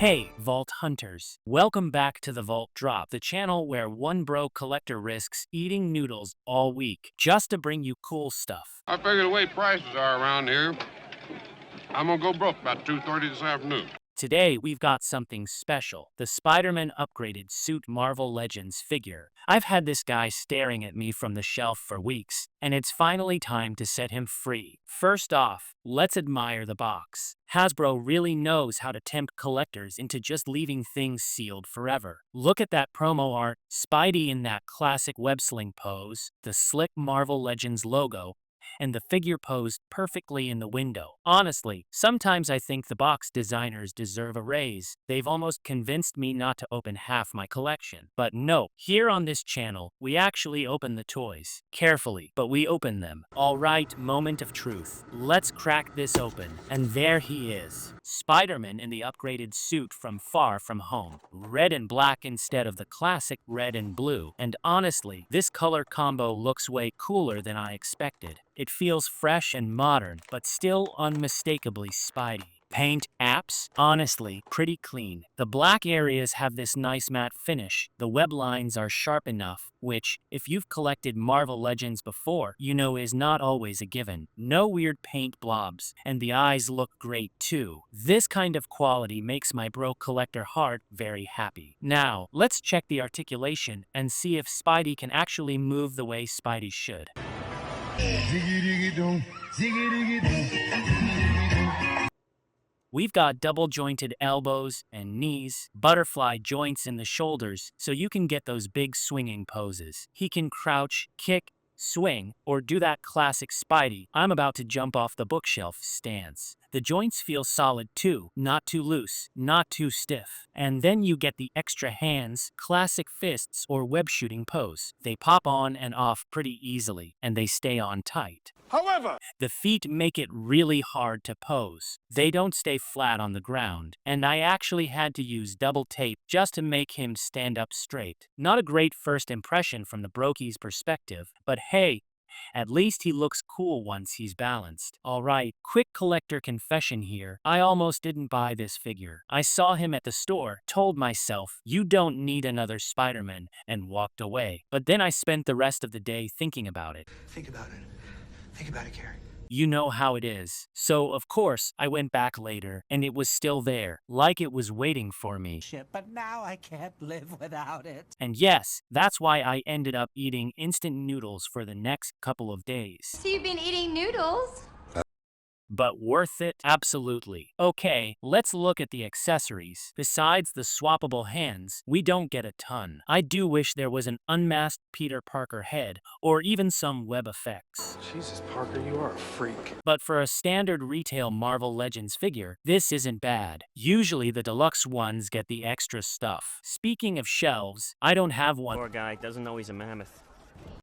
Hey, Vault Hunters. Welcome back to the Vault Drop, the channel where one bro collector risks eating noodles all week just to bring you cool stuff. I figure the way prices are around here, I'm gonna go broke about 2:30 this afternoon. Today, we've got something special, the Spider-Man upgraded suit Marvel Legends figure. I've had this guy staring at me from the shelf for weeks, and it's finally time to set him free. First off, let's admire the box. Hasbro really knows how to tempt collectors into just leaving things sealed forever. Look at that promo art, Spidey in that classic web-sling pose, the slick Marvel Legends logo, and the figure posed perfectly in the window. Honestly, sometimes I think the box designers deserve a raise. They've almost convinced me not to open half my collection. But no, here on this channel, we actually open the toys. Carefully, but we open them. Alright, moment of truth. Let's crack this open. And there he is. Spider-Man in the upgraded suit from Far From Home. Red and black instead of the classic red and blue. And honestly, this color combo looks way cooler than I expected. It feels fresh and modern, but still unmistakably Spidey. Paint apps? Honestly, pretty clean. The black areas have this nice matte finish. The web lines are sharp enough, which, if you've collected Marvel Legends before, you know is not always a given. No weird paint blobs, and the eyes look great too. This kind of quality makes my bro collector heart very happy. Now, let's check the articulation and see if Spidey can actually move the way Spidey should. We've got double-jointed elbows and knees, butterfly joints in the shoulders, so you can get those big swinging poses. He can crouch, kick, swing, or do that classic Spidey, I'm about to jump off the bookshelf stance. The joints feel solid too, not too loose, not too stiff. And then you get the extra hands, classic fists, or web shooting pose. They pop on and off pretty easily, and they stay on tight. However, The feet make it really hard to pose. They don't stay flat on the ground, and I actually had to use double tape just to make him stand up straight. Not a great first impression from the brokie's perspective, but hey, at least he looks cool once he's balanced. Alright, quick collector confession here. I almost didn't buy this figure. I saw him at the store, told myself, you don't need another Spider-Man, and walked away. But then I spent the rest of the day thinking about it. Think about it. Think about it, Gary. You know how it is. So, of course, I went back later, and it was still there, like it was waiting for me. Shit, but now I can't live without it. And yes, that's why I ended up eating instant noodles for the next couple of days. So you've been eating noodles? But worth it? Absolutely. Okay, let's look at the accessories. Besides the swappable hands, we don't get a ton. I do wish there was an unmasked Peter Parker head, or even some web effects. Jesus, Parker, you are a freak. But for a standard retail Marvel Legends figure, this isn't bad. Usually the deluxe ones get the extra stuff. Speaking of shelves, I don't have one. Poor guy doesn't know he's a mammoth.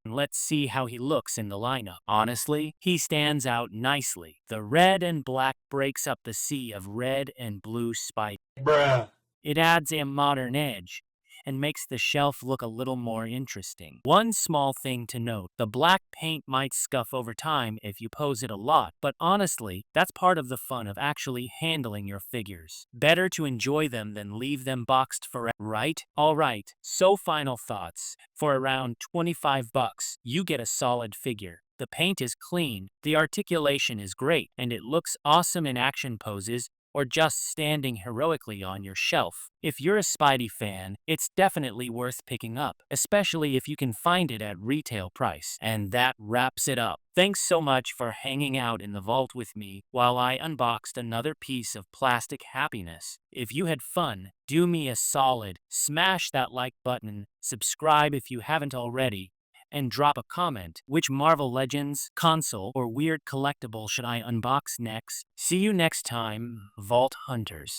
Let's see how he looks in the lineup. Honestly, he stands out nicely. The red and black breaks up the sea of red and blue Spidey. bruh. It adds a modern edge and makes the shelf look a little more interesting. One small thing to note, the black paint might scuff over time if you pose it a lot, but honestly, that's part of the fun of actually handling your figures. Better to enjoy them than leave them boxed forever, right? Alright, so final thoughts. For around 25 bucks, you get a solid figure. The paint is clean, the articulation is great, and it looks awesome in action poses or just standing heroically on your shelf. If you're a Spidey fan, it's definitely worth picking up, especially if you can find it at retail price. And that wraps it up. Thanks so much for hanging out in the vault with me while I unboxed another piece of plastic happiness. If you had fun, do me a solid, smash that like button, subscribe if you haven't already, and drop a comment. Which Marvel Legends, console, or weird collectible should I unbox next? See you next time, Vault Hunters.